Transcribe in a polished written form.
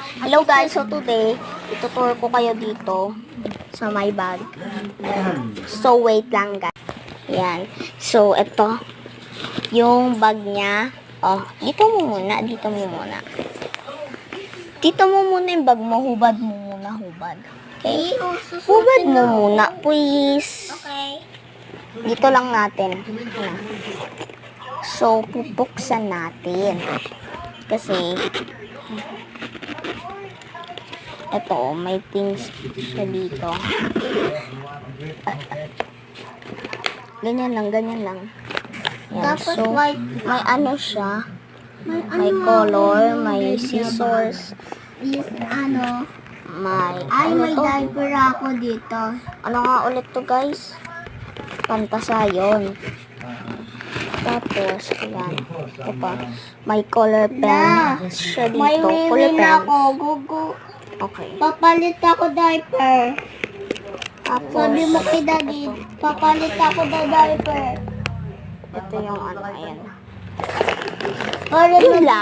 Hello guys, so today, itutour ko kayo dito sa my bag. So wait lang guys. Yan. So ito, yung bag niya. Oh, dito mo muna, dito mo muna. Dito mo muna yung bag mo, hubad mo muna, hubad. Okay? Hubad mo muna, please. Okay. Dito lang natin. Ayan. So, pupuksan natin. Kasi, ito, may things siya dito. Ganyan lang, ganyan lang. Yan. Tapos So, white. may ano siya. May color, may scissors, Is ano? may, Ay, ano may to? diaper ako dito. Ano nga ulit to guys? Pantasayon. Tapos, ayan. Ito pa. May color pen siya dito. May Color wiwin pen. ako. Gugu. Okay. Papalit ako diaper. Tapos, Sabi mo kay daddy, papalit ako ng diaper. ito yung ano, ayan. Para Yun lang.